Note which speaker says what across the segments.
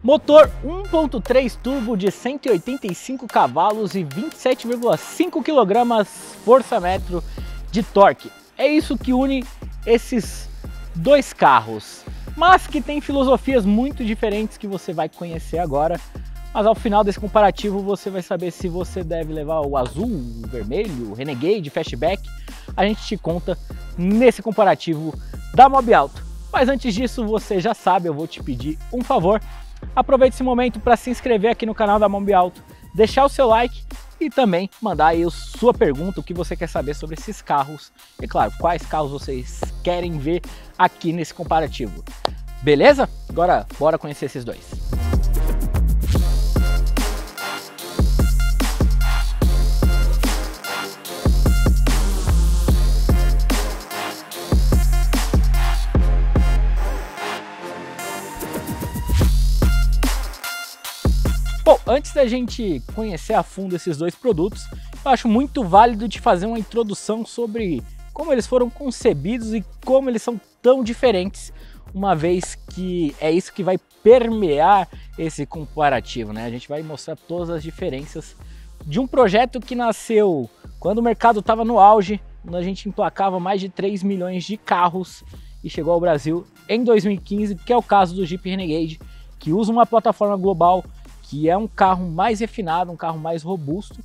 Speaker 1: Motor 1.3 turbo de 185 cavalos e 27,5 kg força-metro de torque. É isso que une esses dois carros, mas que tem filosofias muito diferentes que você vai conhecer agora. Mas ao final desse comparativo você vai saber se você deve levar o azul, o vermelho, o Renegade, Fastback. A gente te conta nesse comparativo da Mobiauto. Mas antes disso, você já sabe, eu vou te pedir um favor. Aproveite esse momento para se inscrever aqui no canal da Mobiauto, deixar o seu like e também mandar aí a sua pergunta, o que você quer saber sobre esses carros. E claro, quais carros vocês querem ver aqui nesse comparativo. Beleza? Agora bora conhecer esses dois. Bom, antes da gente conhecer a fundo esses dois produtos, eu acho muito válido de fazer uma introdução sobre como eles foram concebidos e como eles são tão diferentes, uma vez que é isso que vai permear esse comparativo, né? A gente vai mostrar todas as diferenças de um projeto que nasceu quando o mercado estava no auge, quando a gente emplacava mais de 3 milhões de carros e chegou ao Brasil em 2015, que é o caso do Jeep Renegade, que usa uma plataforma global, que é um carro mais refinado, um carro mais robusto,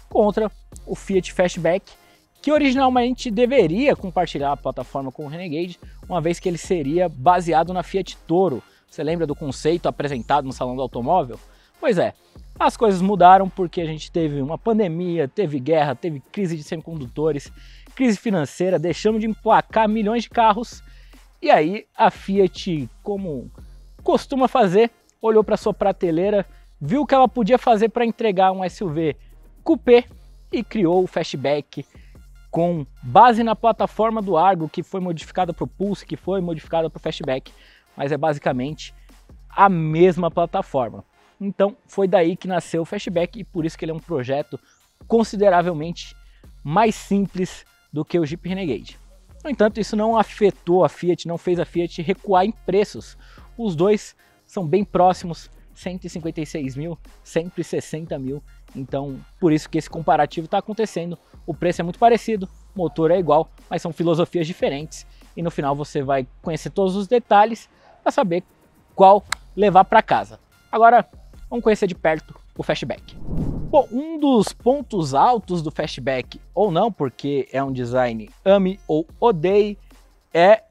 Speaker 1: contra o Fiat Fastback, que originalmente deveria compartilhar a plataforma com o Renegade, uma vez que ele seria baseado na Fiat Toro. Você lembra do conceito apresentado no Salão do Automóvel? Pois é, as coisas mudaram porque a gente teve uma pandemia, teve guerra, teve crise de semicondutores, crise financeira, deixamos de emplacar milhões de carros, e aí a Fiat, como costuma fazer, olhou para sua prateleira, viu o que ela podia fazer para entregar um SUV coupé e criou o Fastback com base na plataforma do Argo, que foi modificada para o Pulse, que foi modificada para o Fastback, mas é basicamente a mesma plataforma. Então foi daí que nasceu o Fastback e por isso que ele é um projeto consideravelmente mais simples do que o Jeep Renegade. No entanto, isso não afetou a Fiat, não fez a Fiat recuar em preços. Os dois são bem próximos, 156 mil, 160 mil, então por isso que esse comparativo está acontecendo. O preço é muito parecido, o motor é igual, mas são filosofias diferentes e no final você vai conhecer todos os detalhes para saber qual levar para casa. Agora vamos conhecer de perto o Fastback. Bom, um dos pontos altos do Fastback, ou não, porque é um design ame ou odeie, é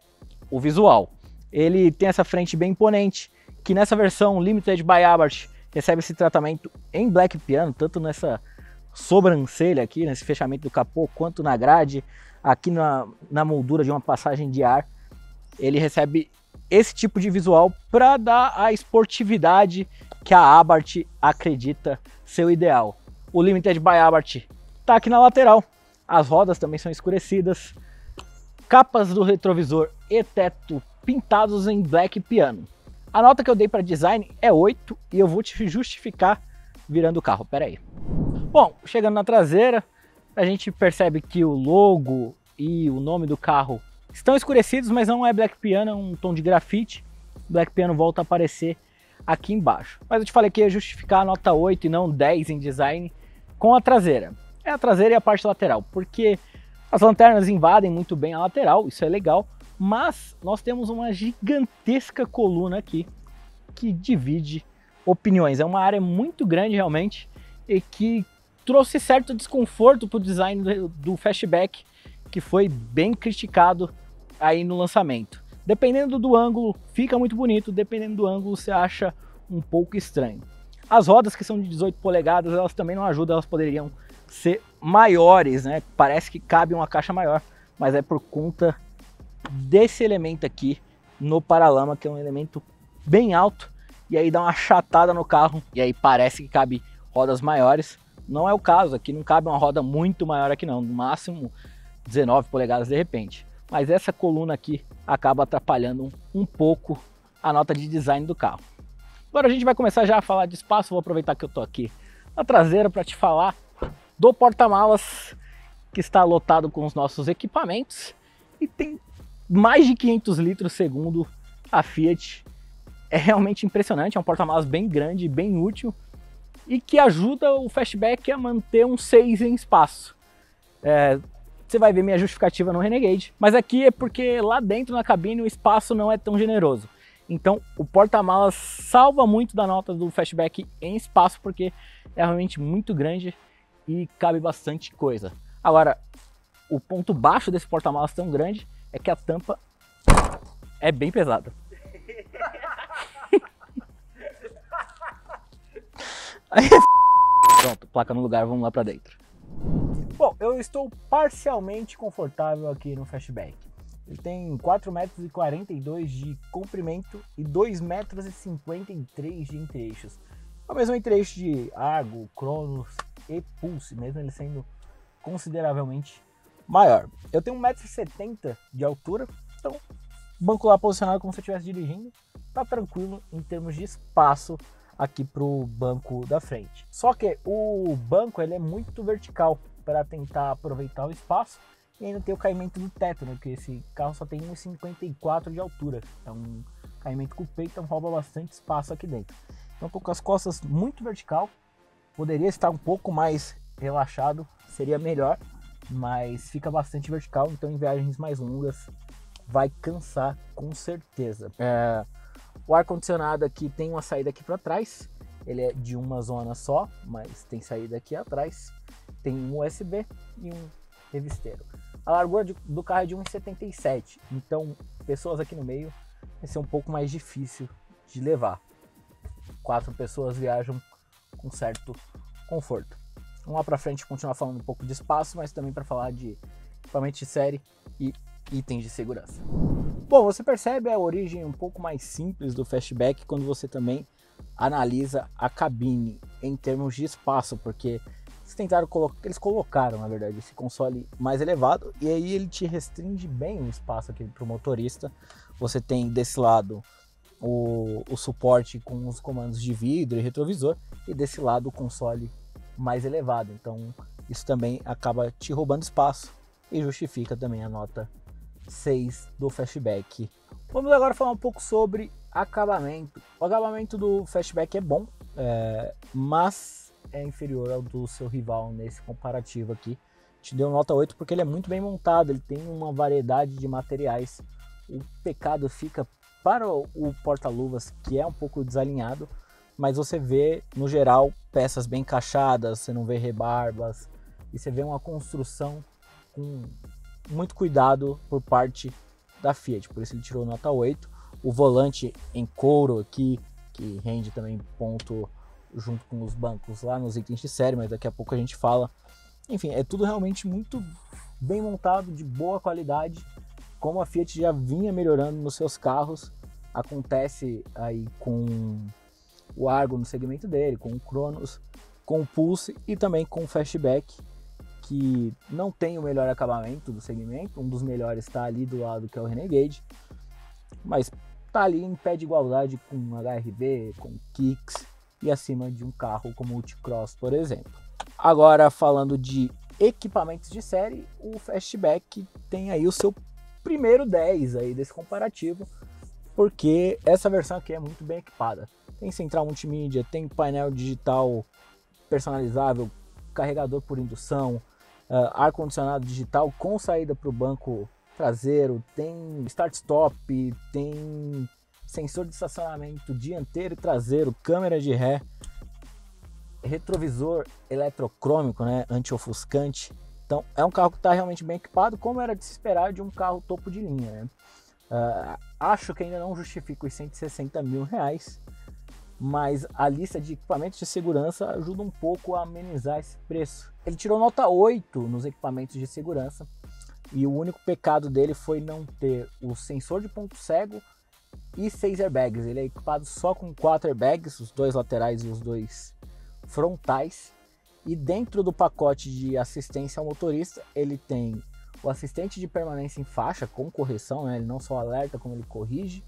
Speaker 1: o visual. Ele tem essa frente bem imponente, que nessa versão Limited by Abarth recebe esse tratamento em Black Piano, tanto nessa sobrancelha aqui, nesse fechamento do capô, quanto na grade, aqui na moldura de uma passagem de ar. Ele recebe esse tipo de visual para dar a esportividade que a Abarth acredita ser o ideal. O Limited by Abarth está aqui na lateral, as rodas também são escurecidas, capas do retrovisor e teto pintados em Black Piano. A nota que eu dei para design é 8 e eu vou te justificar virando o carro, pera aí. Bom, chegando na traseira, a gente percebe que o logo e o nome do carro estão escurecidos, mas não é Black Piano, é um tom de grafite. Black Piano volta a aparecer aqui embaixo. Mas eu te falei que ia justificar a nota 8 e não 10 em design com a traseira. É a traseira e a parte lateral, porque as lanternas invadem muito bem a lateral, isso é legal. Mas nós temos uma gigantesca coluna aqui que divide opiniões. É uma área muito grande realmente e que trouxe certo desconforto para o design do Fastback, que foi bem criticado aí no lançamento. Dependendo do ângulo fica muito bonito, dependendo do ângulo você acha um pouco estranho. As rodas, que são de 18 polegadas, elas também não ajudam, elas poderiam ser maiores, né? Parece que cabe uma caixa maior, mas é por conta desse elemento aqui no paralama, que é um elemento bem alto, e aí dá uma achatada no carro, e aí parece que cabe rodas maiores. Não é o caso, aqui não cabe uma roda muito maior aqui não, no máximo 19 polegadas de repente. Mas essa coluna aqui acaba atrapalhando um pouco a nota de design do carro. Agora a gente vai começar já a falar de espaço, vou aproveitar que eu tô aqui na traseira para te falar do porta-malas, que está lotado com os nossos equipamentos, e tem mais de 500 litros segundo a Fiat. é realmente impressionante, é um porta-malas bem grande, bem útil e que ajuda o Fastback a manter um 6 em espaço. Você vai ver minha justificativa no Renegade, mas aqui é porque lá dentro na cabine o espaço não é tão generoso. Então o porta-malas salva muito da nota do Fastback em espaço, porque é realmente muito grande e cabe bastante coisa. Agora, o ponto baixo desse porta-malas tão grande é que a tampa é bem pesada. Aí, pronto, placa no lugar, vamos lá pra dentro. Bom, eu estou parcialmente confortável aqui no Fastback. Ele tem 4,42 m de comprimento e 2,53 m de entre-eixos. É o mesmo entre-eixo de Argo, Cronos e Pulse, mesmo ele sendo consideravelmente maior. Eu tenho 1,70 m de altura, então banco lá posicionado como se eu estivesse dirigindo, tá tranquilo em termos de espaço aqui pro banco da frente. Só que o banco ele é muito vertical para tentar aproveitar o espaço e ainda tem o caimento do teto, né? Porque esse carro só tem 1,54 de altura, é um caimento coupé, então rouba bastante espaço aqui dentro. Então tô com as costas muito vertical, poderia estar um pouco mais relaxado, seria melhor, mas fica bastante vertical, então em viagens mais longas vai cansar com certeza. O ar-condicionado aqui tem uma saída aqui para trás, ele é de uma zona só, mas tem saída aqui atrás, tem um USB e um revisteiro. A largura do carro é de 1,77, então pessoas aqui no meio vai ser um pouco mais difícil de levar. 4 pessoas viajam com certo conforto. Vamos lá para frente continuar falando um pouco de espaço, mas também para falar de equipamento de série e itens de segurança. Bom, você percebe a origem um pouco mais simples do Fastback quando você também analisa a cabine em termos de espaço, porque eles colocaram, na verdade, esse console mais elevado e aí ele te restringe bem o espaço aqui para o motorista. Você tem desse lado o suporte com os comandos de vidro e retrovisor e desse lado o console mais elevado, então isso também acaba te roubando espaço e justifica também a nota 6 do Fastback. Vamos agora falar um pouco sobre acabamento. O acabamento do Fastback é bom, mas é inferior ao do seu rival nesse comparativo aqui. Te deu nota 8 porque ele é muito bem montado, ele tem uma variedade de materiais. O pecado fica para o porta-luvas, que é um pouco desalinhado, mas você vê no geral peças bem encaixadas, você não vê rebarbas e você vê uma construção com muito cuidado por parte da Fiat, por isso ele tirou nota 8. O volante em couro aqui, que rende também ponto junto com os bancos lá nos itens de série, mas daqui a pouco a gente fala. Enfim, é tudo realmente muito bem montado, de boa qualidade, como a Fiat já vinha melhorando nos seus carros. Acontece aí com o Argo no segmento dele, com o Cronos, com o Pulse e também com o Fastback, que não tem o melhor acabamento do segmento. Um dos melhores está ali do lado, que é o Renegade, mas está ali em pé de igualdade com HRV, com Kicks e acima de um carro como o Multicross, por exemplo. Agora, falando de equipamentos de série, o Fastback tem aí o seu primeiro 10 aí desse comparativo, porque essa versão aqui é muito bem equipada. Tem central multimídia, tem painel digital personalizável, carregador por indução, ar-condicionado digital com saída para o banco traseiro, tem start-stop, tem sensor de estacionamento dianteiro e traseiro, câmera de ré, retrovisor eletrocrômico, né, anti-ofuscante. Então é um carro que está realmente bem equipado, como era de se esperar de um carro topo de linha, né? Acho que ainda não justifica os 160 mil reais, mas a lista de equipamentos de segurança ajuda um pouco a amenizar esse preço. Ele tirou nota 8 nos equipamentos de segurança e o único pecado dele foi não ter o sensor de ponto cego e 6 airbags. Ele é equipado só com 4 airbags, os 2 laterais e os 2 frontais. E dentro do pacote de assistência ao motorista, ele tem o assistente de permanência em faixa com correção, né? Ele não só alerta, como ele corrige.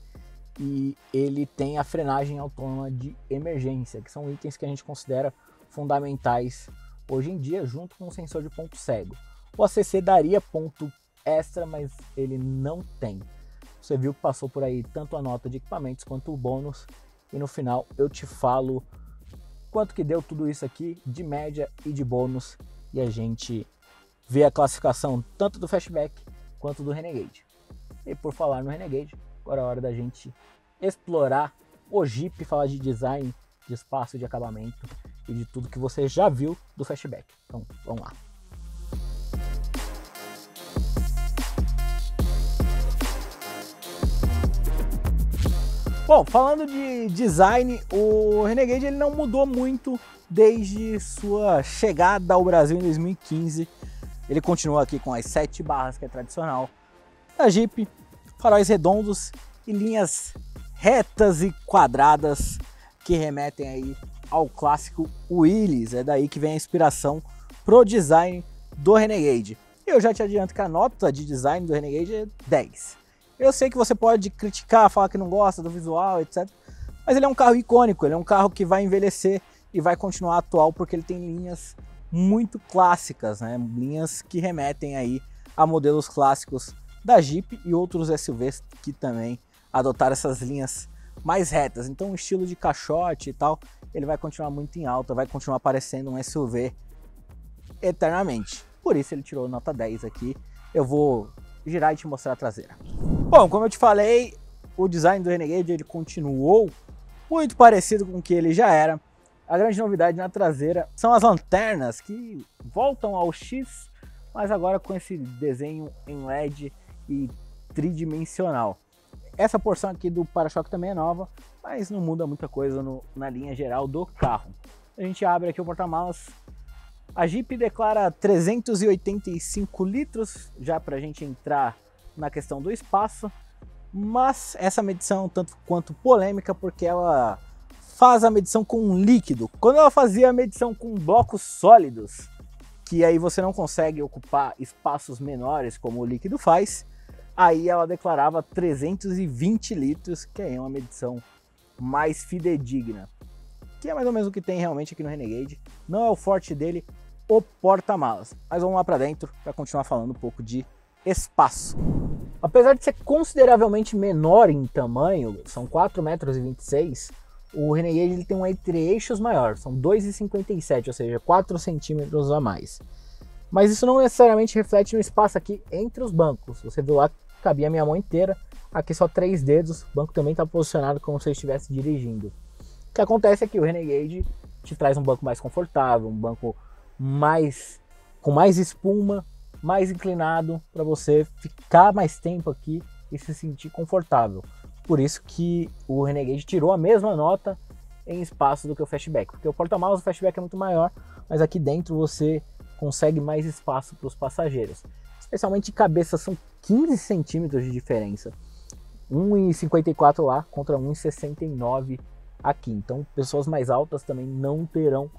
Speaker 1: E ele tem a frenagem autônoma de emergência, que são itens que a gente considera fundamentais hoje em dia, junto com o sensor de ponto cego. O ACC daria ponto extra, mas ele não tem. Você viu que passou por aí tanto a nota de equipamentos quanto o bônus, e no final eu te falo quanto que deu tudo isso aqui de média e de bônus, e a gente vê a classificação tanto do Fastback quanto do Renegade. E por falar no Renegade, agora é hora da gente explorar o Jeep, falar de design, de espaço, de acabamento e de tudo que você já viu do Fastback. Então vamos lá. Bom, falando de design, o Renegade ele não mudou muito desde sua chegada ao Brasil em 2015. Ele continua aqui com as 7 barras, que é tradicional da Jeep, faróis redondos e linhas retas e quadradas que remetem aí ao clássico Willys. É daí que vem a inspiração pro design do Renegade. Eu já te adianto que a nota de design do Renegade é 10. Eu sei que você pode criticar, falar que não gosta do visual, etc. Mas ele é um carro icônico, ele é um carro que vai envelhecer e vai continuar atual porque ele tem linhas muito clássicas, né? Linhas que remetem aí a modelos clássicos da Jeep e outros SUVs que também adotaram essas linhas mais retas. Então o estilo de caixote e tal, ele vai continuar muito em alta, vai continuar parecendo um SUV eternamente. Por isso ele tirou nota 10 aqui. Eu vou girar e te mostrar a traseira. Bom, como eu te falei, o design do Renegade ele continuou muito parecido com o que ele já era. A grande novidade na traseira são as lanternas que voltam ao X, mas agora com esse desenho em LED e tridimensional. Essa porção aqui do para-choque também é nova, mas não muda muita coisa na linha geral do carro. A gente abre aqui o porta-malas. A Jeep declara 385 litros, já para a gente entrar na questão do espaço, mas essa medição é um tanto quanto polêmica, porque ela faz a medição com um líquido. Quando ela fazia a medição com blocos sólidos, que aí você não consegue ocupar espaços menores como o líquido faz, aí ela declarava 320 litros, que aí é uma medição mais fidedigna, que é mais ou menos o que tem realmente aqui no Renegade. Não é o forte dele, o porta-malas. Mas vamos lá para dentro para continuar falando um pouco de espaço. Apesar de ser consideravelmente menor em tamanho, são 4,26 m, o Renegade ele tem um entre-eixos maior, são 2,57 m, ou seja, 4 centímetros a mais. Mas isso não necessariamente reflete no espaço aqui entre os bancos. Você viu lá que cabia a minha mão inteira, aqui só 3 dedos, o banco também está posicionado como se eu estivesse dirigindo. O que acontece é que o Renegade te traz um banco mais confortável, um banco com mais espuma, mais inclinado, para você ficar mais tempo aqui e se sentir confortável. Por isso que o Renegade tirou a mesma nota em espaço do que o Fastback, porque o porta-malas do Fastback é muito maior, mas aqui dentro você consegue mais espaço para os passageiros. Especialmente de cabeça, são 15 centímetros de diferença. 1,54 lá contra 1,69 aqui. Então pessoas mais altas também não terão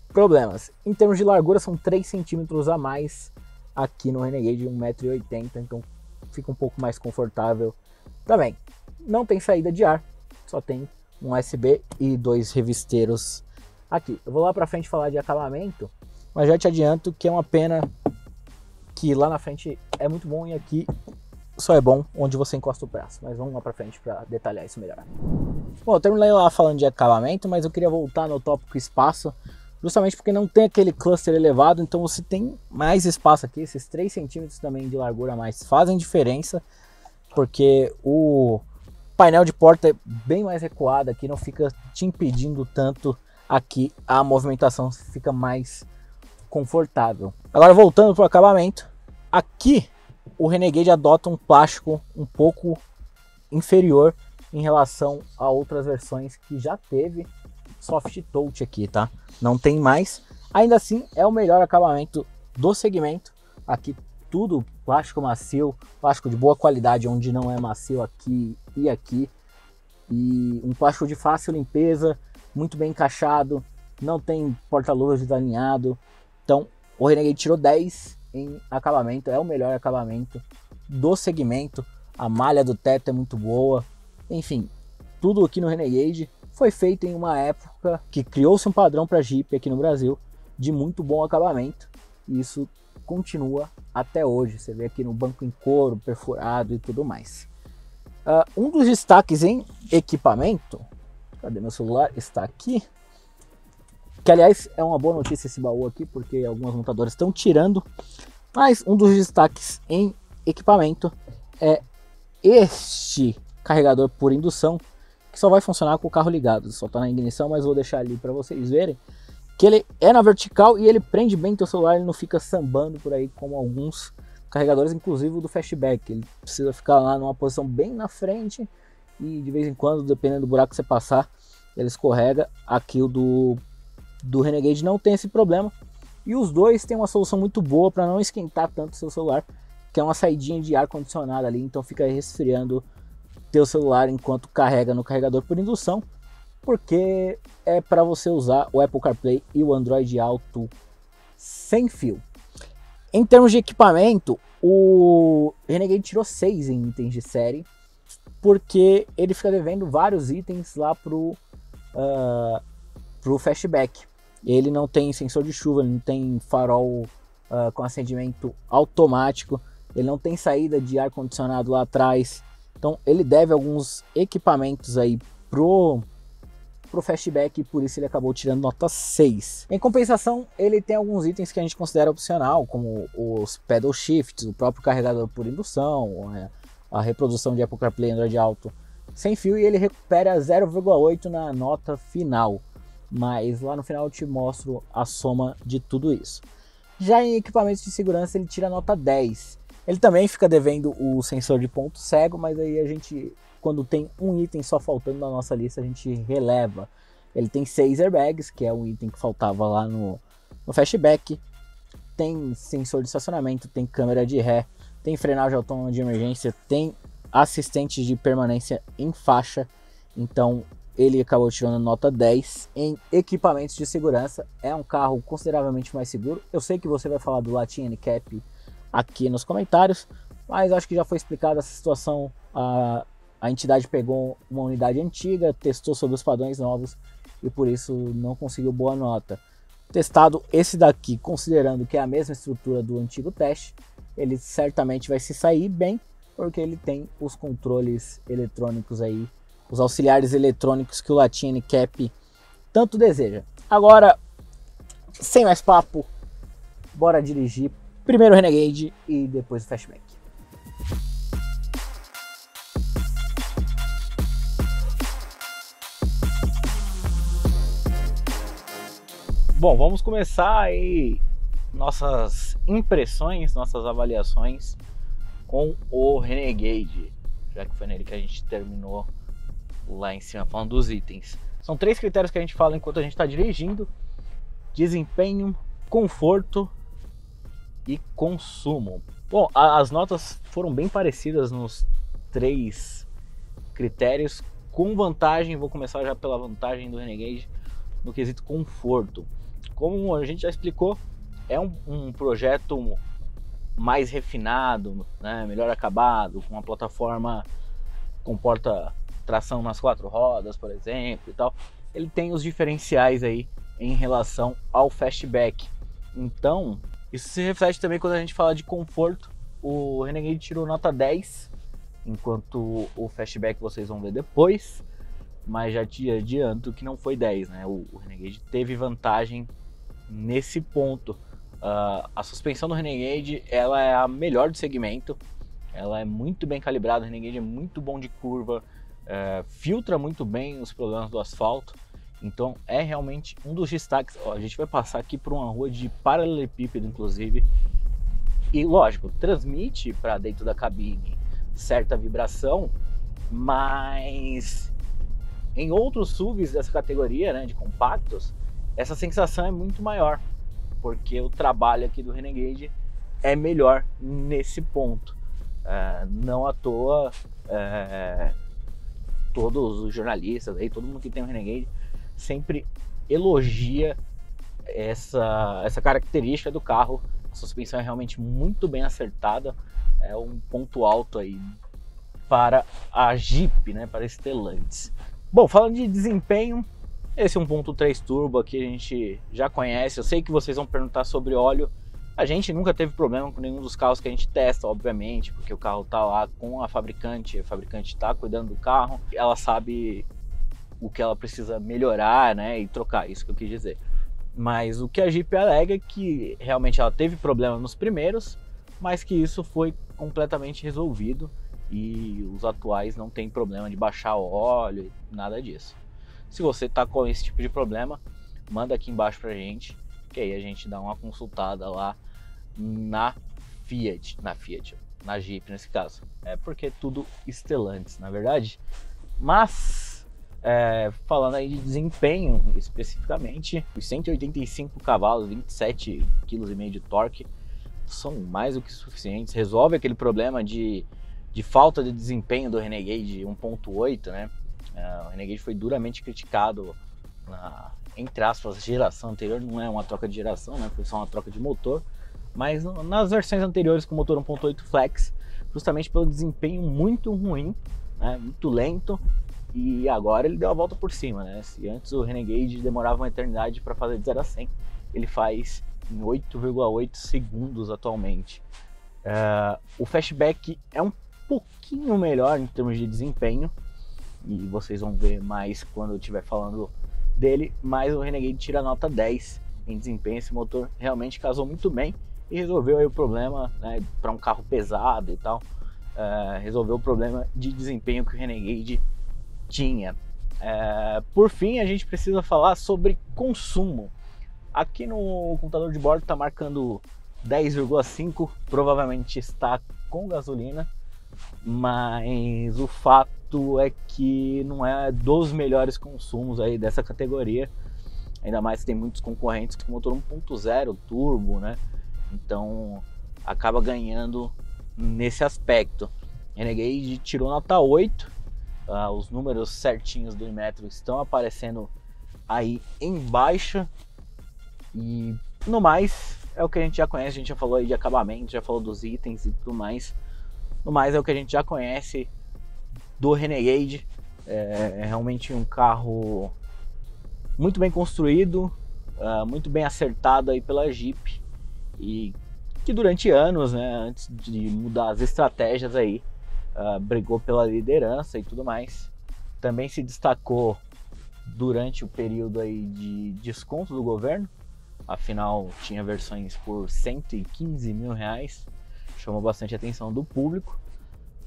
Speaker 1: problemas. Em termos de largura, são 3 centímetros a mais aqui no Renegade, 1,80 m, então fica um pouco mais confortável também. Não tem saída de ar, só tem um USB e 2 revisteiros aqui. Eu vou lá para frente falar de acabamento, mas já te adianto que é uma pena que lá na frente é muito bom e aqui só é bom onde você encosta o braço. Mas vamos lá para frente para detalhar isso melhor. Bom, eu terminei lá falando de acabamento, mas eu queria voltar no tópico espaço, justamente porque não tem aquele cluster elevado, então você tem mais espaço aqui. Esses 3 centímetros também de largura a mais fazem diferença, porque o painel de porta é bem mais recuado aqui, não fica te impedindo tanto aqui, a movimentação fica mais confortável. Agora voltando para o acabamento, aqui o Renegade adota um plástico um pouco inferior em relação a outras versões que já teve soft touch aqui, tá? Não tem mais. Ainda assim é o melhor acabamento do segmento. Aqui tudo plástico macio, plástico de boa qualidade, onde não é macio aqui e aqui. E um plástico de fácil limpeza, muito bem encaixado, não tem porta-luvas desalinhado. Então o Renegade tirou 10 em acabamento, é o melhor acabamento do segmento. A malha do teto é muito boa. Enfim, tudo aqui no Renegade foi feito em uma época que criou-se um padrão para Jeep aqui no Brasil de muito bom acabamento, e isso continua até hoje. Você vê aqui no banco em couro, perfurado e tudo mais. Um dos destaques em equipamento Cadê meu celular? Está aqui. Que, aliás, é uma boa notícia esse baú aqui, porque algumas montadoras estão tirando. Mas um dos destaques em equipamento é este carregador por indução, que só vai funcionar com o carro ligado. Só está na ignição, mas vou deixar ali para vocês verem. Que ele é na vertical e ele prende bem teu celular, ele não fica sambando por aí como alguns carregadores, inclusive o do Fastback. Ele precisa ficar lá numa posição bem na frente e de vez em quando, dependendo do buraco que você passar, ele escorrega. Aqui o do Renegade não tem esse problema. E os dois têm uma solução muito boa para não esquentar tanto o seu celular, que é uma saidinha de ar condicionado ali, então fica resfriando teu celular enquanto carrega no carregador por indução, porque é para você usar o Apple CarPlay e o Android Auto sem fio. Em termos de equipamento, o Renegade tirou 6 em itens de série, porque ele fica devendo vários itens lá pro Fastback. Ele não tem sensor de chuva, ele não tem farol com acendimento automático, ele não tem saída de ar condicionado lá atrás. Então ele deve alguns equipamentos aí pro Fastback e por isso ele acabou tirando nota 6. Em compensação, ele tem alguns itens que a gente considera opcional, como os pedal shifts, o próprio carregador por indução, a reprodução de Apple CarPlay e Android Auto sem fio, e ele recupera 0,8 na nota final. Mas lá no final eu te mostro a soma de tudo isso. Já em equipamentos de segurança ele tira nota 10. Ele também fica devendo o sensor de ponto cego, mas aí a gente, quando tem um item só faltando na nossa lista, a gente releva. Ele tem 6 airbags, que é um item que faltava lá no Fastback. Tem sensor de estacionamento, tem câmera de ré, tem frenagem autônoma de emergência, tem assistente de permanência em faixa. Então ele acabou tirando nota 10 em equipamentos de segurança. É um carro consideravelmente mais seguro. Eu sei que você vai falar do Latin NCAP aqui nos comentários, mas acho que já foi explicada essa situação. A entidade pegou uma unidade antiga, testou sobre os padrões novos e por isso não conseguiu boa nota. Testado esse daqui, considerando que é a mesma estrutura do antigo teste, ele certamente vai se sair bem, porque ele tem os controles eletrônicos aí, os auxiliares eletrônicos que o Latin NCAP tanto deseja. Agora, sem mais papo, bora dirigir primeiro o Renegade e depois o Fastback. Bom, vamos começar aí nossas impressões, nossas avaliações com o Renegade, já que foi nele que a gente terminou lá em cima falando dos itens. São 3 critérios que a gente fala enquanto a gente está dirigindo: desempenho, conforto e consumo. Bom, as notas foram bem parecidas nos 3 critérios, com vantagem. Vou começar já pela vantagem do Renegade no quesito conforto. Como a gente já explicou, é um projeto mais refinado, né, melhor acabado, com uma plataforma que comporta tração nas 4 rodas, por exemplo, e tal. Ele tem os diferenciais aí em relação ao Fastback. Então, isso se reflete também quando a gente fala de conforto. O Renegade tirou nota 10, enquanto o Fastback vocês vão ver depois, mas já te adianto que não foi 10, né? O Renegade teve vantagem nesse ponto. A suspensão do Renegade, ela é a melhor do segmento, ela é muito bem calibrada. O Renegade é muito bom de curva, filtra muito bem os problemas do asfalto, então é realmente um dos destaques. A gente vai passar aqui por uma rua de paralelepípedo, inclusive, e lógico, transmite para dentro da cabine certa vibração, mas em outros SUVs dessa categoria, né, de compactos, essa sensação é muito maior, porque o trabalho aqui do Renegade é melhor nesse ponto. Não à toa, todos os jornalistas, aí, todo mundo que tem um Renegade sempre elogia essa característica do carro. A suspensão é realmente muito bem acertada, é um ponto alto aí para a Jeep, né, para Stellantis. Bom, falando de desempenho, esse 1.3 turbo aqui a gente já conhece. Eu sei que vocês vão perguntar sobre óleo. A gente nunca teve problema com nenhum dos carros que a gente testa, obviamente, porque o carro tá lá com a fabricante está cuidando do carro, ela sabe o que ela precisa melhorar, né, e trocar, isso que eu quis dizer. Mas o que a Jeep alega é que realmente ela teve problema nos primeiros, mas que isso foi completamente resolvido e os atuais não tem problema de baixar o óleo, nada disso. Se você está com esse tipo de problema, manda aqui embaixo pra gente, que aí a gente dá uma consultada lá na Jeep nesse caso. É porque é tudo Stellantis, na verdade. Mas, falando aí de desempenho especificamente, os 185 cavalos, 27,5 kg de torque, são mais do que suficientes. Resolve aquele problema de falta de desempenho do Renegade 1.8, né? O Renegade foi duramente criticado na, entre aspas, geração anterior. Não é uma troca de geração, né? Foi só uma troca de motor. Mas nas versões anteriores com motor 1.8 Flex, justamente pelo desempenho muito ruim, né? Muito lento. E agora ele deu a volta por cima, né? Se antes o Renegade demorava uma eternidade para fazer de 0 a 100, ele faz em 8,8 segundos atualmente. O Fastback é um pouquinho melhor em termos de desempenho, e vocês vão ver mais quando eu estiver falando dele, mas o Renegade tira nota 10 em desempenho. Esse motor realmente casou muito bem e resolveu aí o problema, né, para um carro pesado e tal, resolveu o problema de desempenho que o Renegade tinha. Por fim, a gente precisa falar sobre consumo. Aqui no computador de bordo está marcando 10,5, provavelmente está com gasolina, mas o fato é que não é dos melhores consumos aí dessa categoria, ainda mais que tem muitos concorrentes com motor 1.0 turbo, né? Então acaba ganhando nesse aspecto. Renegade tirou nota 8, os números certinhos do Inmetro estão aparecendo aí embaixo. E no mais, é o que a gente já conhece, a gente já falou aí de acabamento, já falou dos itens e tudo mais. No mais, é o que a gente já conhece do Renegade. É realmente um carro muito bem construído, muito bem acertado aí pela Jeep. E que durante anos, né, antes de mudar as estratégias aí, brigou pela liderança e tudo mais. Também se destacou durante o período aí de desconto do governo. Afinal, tinha versões por 115 mil reais, chamou bastante a atenção do público.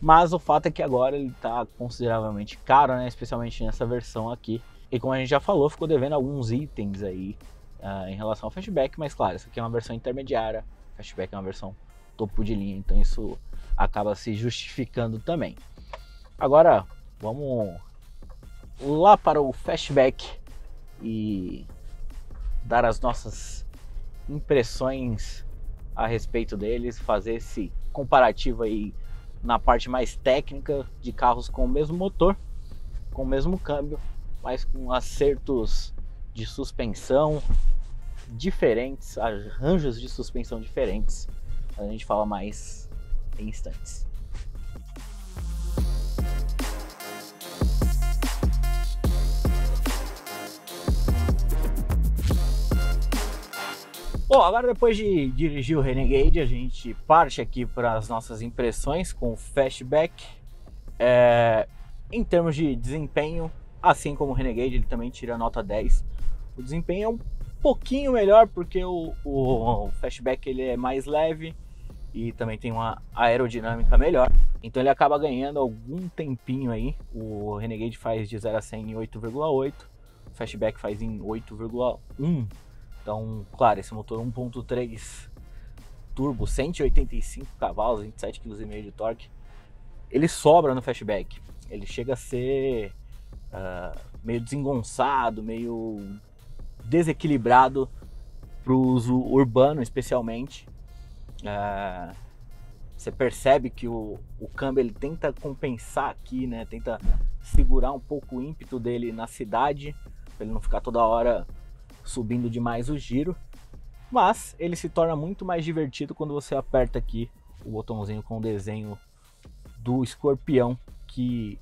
Speaker 1: Mas o fato é que agora ele está consideravelmente caro, né? Especialmente nessa versão aqui. E como a gente já falou, ficou devendo alguns itens aí em relação ao Fastback. Mas claro, essa aqui é uma versão intermediária, o Fastback é uma versão topo de linha, então isso acaba se justificando também. Agora, vamos lá para o Fastback e dar as nossas impressões a respeito deles, fazer esse comparativo aí na parte mais técnica de carros com o mesmo motor, com o mesmo câmbio, mas com acertos de suspensão diferentes, arranjos de suspensão diferentes. A gente fala mais em instantes. Bom, agora depois de dirigir o Renegade, a gente parte aqui para as nossas impressões com o Fastback. Em termos de desempenho, assim como o Renegade, ele também tira nota 10. O desempenho é um pouquinho melhor porque o Fastback ele é mais leve e também tem uma aerodinâmica melhor. Então ele acaba ganhando algum tempinho aí. O Renegade faz de 0 a 100 em 8,8, o Fastback faz em 8,1. Então, claro, esse motor 1.3 turbo, 185 cavalos, 27,5 kg de torque, ele sobra no Fastback. Ele chega a ser meio desengonçado, meio desequilibrado para o uso urbano, especialmente. Você percebe que o câmbio ele tenta compensar aqui, né? Tenta segurar um pouco o ímpeto dele na cidade, para ele não ficar toda hora subindo demais o giro, mas ele se torna muito mais divertido quando você aperta aqui o botãozinho com o desenho do escorpião que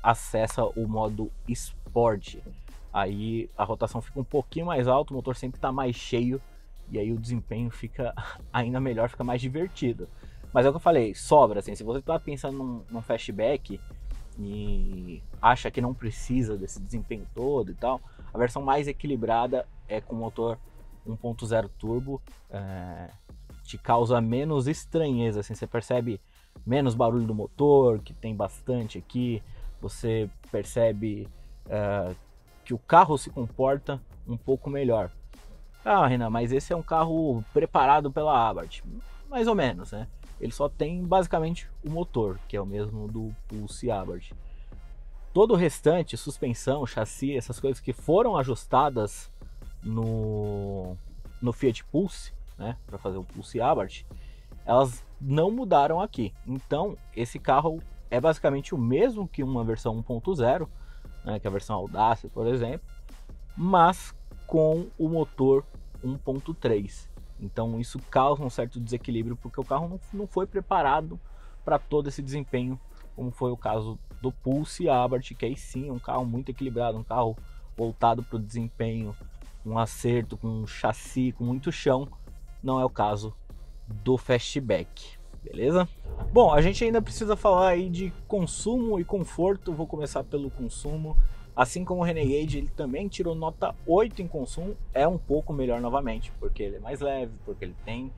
Speaker 1: acessa o modo Sport. Aí a rotação fica um pouquinho mais alta, o motor sempre está mais cheio e aí o desempenho fica ainda melhor, fica mais divertido. Mas é o que eu falei, sobra, assim, se você está pensando num Fastback, e acha que não precisa desse desempenho todo e tal, a versão mais equilibrada é com motor 1.0 turbo, te causa menos estranheza, assim, você percebe menos barulho do motor, que tem bastante aqui, você percebe que o carro se comporta um pouco melhor. Ah, Renan, mas esse é um carro preparado pela Abarth. Mais ou menos, né? Ele só tem basicamente o motor, que é o mesmo do Pulse Abarth. Todo o restante, suspensão, chassi, essas coisas que foram ajustadas no Fiat Pulse, né, para fazer o Pulse Abarth, elas não mudaram aqui. Então, esse carro é basicamente o mesmo que uma versão 1.0, né, que é a versão Audacia, por exemplo, mas com o motor 1.3. Então isso causa um certo desequilíbrio, porque o carro não foi preparado para todo esse desempenho, como foi o caso do Pulse Abarth, que aí sim é um carro muito equilibrado, um carro voltado para o desempenho, um acerto, com um chassi, com muito chão. Não é o caso do Fastback, beleza? Bom, a gente ainda precisa falar aí de consumo e conforto. Vou começar pelo consumo. Assim como o Renegade, ele também tirou nota 8 em consumo, é um pouco melhor novamente, porque ele é mais leve, porque ele tem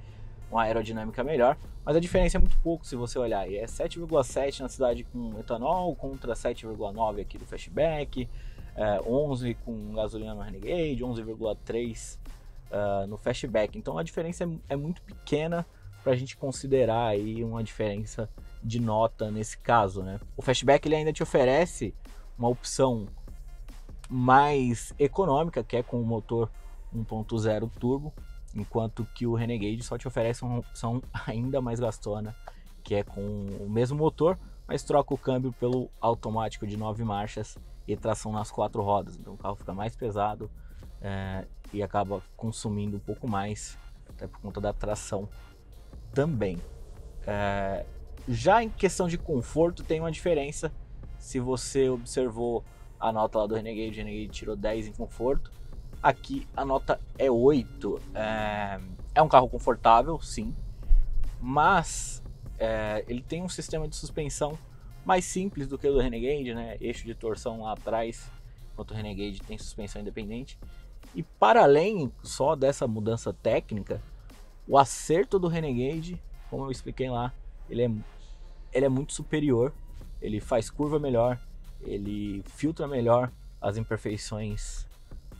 Speaker 1: uma aerodinâmica melhor, mas a diferença é muito pouco se você olhar, é 7,7 na cidade com etanol, contra 7,9 aqui do Fastback, 11 com gasolina no Renegade, 11,3 no Fastback, então a diferença é muito pequena para a gente considerar aí uma diferença de nota nesse caso, né? O Fastback ele ainda te oferece uma opção mais econômica, que é com o motor 1.0 turbo, enquanto que o Renegade só te oferece uma opção ainda mais gastona, que é com o mesmo motor, mas troca o câmbio pelo automático de 9 marchas e tração nas 4 rodas, então o carro fica mais pesado e acaba consumindo um pouco mais, até por conta da tração também. Já em questão de conforto tem uma diferença. Se você observou a nota lá do Renegade, o Renegade tirou 10 em conforto, aqui a nota é 8. É um carro confortável, sim, mas ele tem um sistema de suspensão mais simples do que o do Renegade, né? Eixo de torção lá atrás, enquanto o Renegade tem suspensão independente. E para além só dessa mudança técnica, o acerto do Renegade, como eu expliquei lá, ele é muito superior, ele faz curva melhor, ele filtra melhor as imperfeições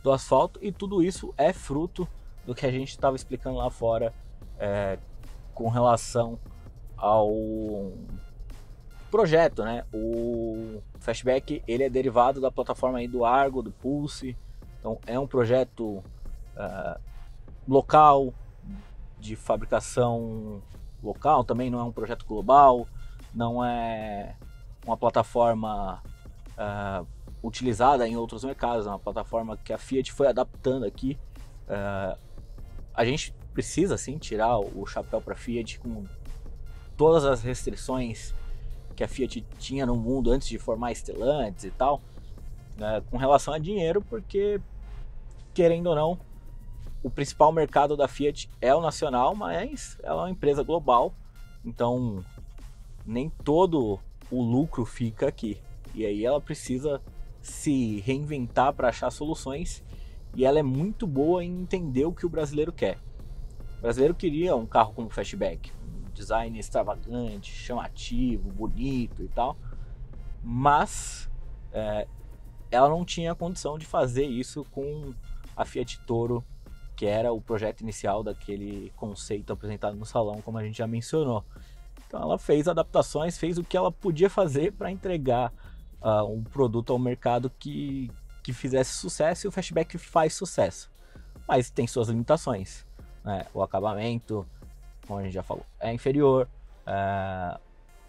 Speaker 1: do asfalto, e tudo isso é fruto do que a gente estava explicando lá fora com relação ao projeto, né? O Fastback ele é derivado da plataforma aí do Argo, do Pulse, então é um projeto local, de fabricação local, também não é um projeto global, não é uma plataforma utilizada em outros mercados, é uma plataforma que a Fiat foi adaptando aqui. A gente precisa sim tirar o chapéu para a Fiat com todas as restrições que a Fiat tinha no mundo antes de formar Stellantis e tal, com relação a dinheiro, porque querendo ou não, o principal mercado da Fiat é o nacional, mas ela é uma empresa global, então nem todo o lucro fica aqui. E aí ela precisa se reinventar para achar soluções, e ela é muito boa em entender o que o brasileiro quer. O brasileiro queria um carro como o Fastback, um design extravagante, chamativo, bonito e tal, mas ela não tinha condição de fazer isso com a Fiat Toro, que era o projeto inicial daquele conceito apresentado no salão, como a gente já mencionou. Então ela fez adaptações, fez o que ela podia fazer para entregar um produto ao mercado que fizesse sucesso, e o Fastback faz sucesso, mas tem suas limitações, né? O acabamento, como a gente já falou, é inferior.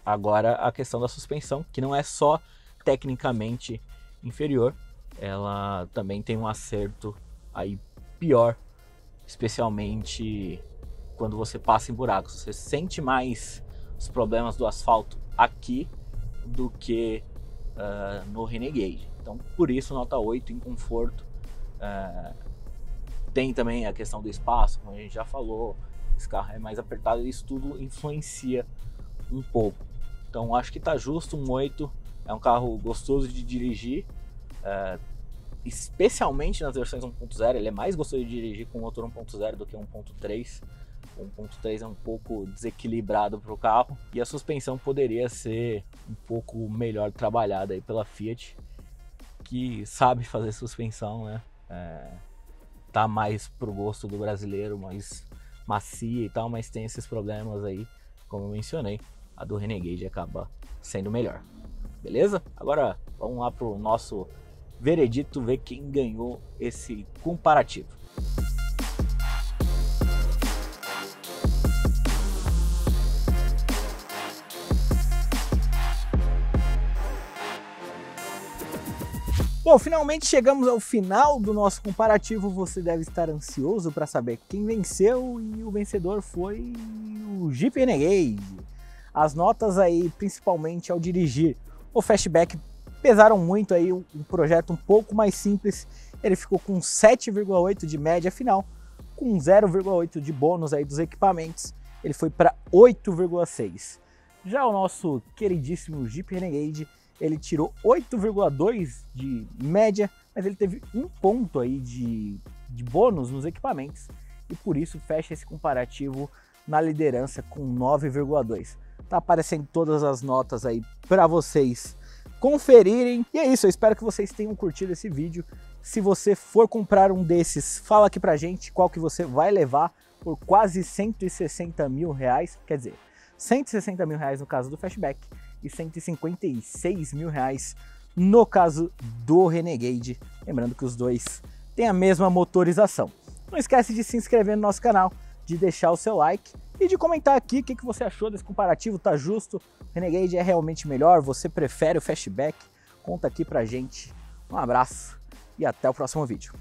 Speaker 1: Agora a questão da suspensão, que não é só tecnicamente inferior, ela também tem um acerto aí pior, especialmente quando você passa em buracos. Você sente mais os problemas do asfalto aqui do que no Renegade. Então por isso nota 8 em conforto. Tem também a questão do espaço, como a gente já falou, esse carro é mais apertado e isso tudo influencia um pouco. Então acho que tá justo um 8. É um carro gostoso de dirigir, especialmente nas versões 1.0. Ele é mais gostoso de dirigir com motor 1.0 do que 1.3. O 1.3 é um pouco desequilibrado para o carro e a suspensão poderia ser um pouco melhor trabalhada aí pela Fiat, que sabe fazer suspensão, né? Tá mais pro gosto do brasileiro, mais macia e tal, mas tem esses problemas aí, como eu mencionei. A do Renegade acaba sendo melhor, beleza? Agora vamos lá pro nosso veredito, ver quem ganhou esse comparativo. Bom, finalmente chegamos ao final do nosso comparativo. Você deve estar ansioso para saber quem venceu, e o vencedor foi o Jeep Renegade. As notas aí, principalmente ao dirigir o Fastback, pesaram muito aí. Um projeto um pouco mais simples, ele ficou com 7,8 de média final, com 0,8 de bônus aí dos equipamentos, ele foi para 8,6. Já o nosso queridíssimo Jeep Renegade, ele tirou 8,2 de média, mas ele teve um ponto aí de bônus nos equipamentos, e por isso fecha esse comparativo na liderança com 9,2. Tá aparecendo todas as notas aí para vocês conferirem. E é isso, eu espero que vocês tenham curtido esse vídeo. Se você for comprar um desses, fala aqui pra gente qual que você vai levar por quase 160 mil reais, quer dizer, 160 mil reais no caso do Fastback e 156 mil reais no caso do Renegade. Lembrando que os dois têm a mesma motorização. Não esquece de se inscrever no nosso canal, de deixar o seu like e de comentar aqui o que você achou desse comparativo. Tá justo? O Renegade é realmente melhor? Você prefere o Fastback? Conta aqui pra gente. Um abraço e até o próximo vídeo.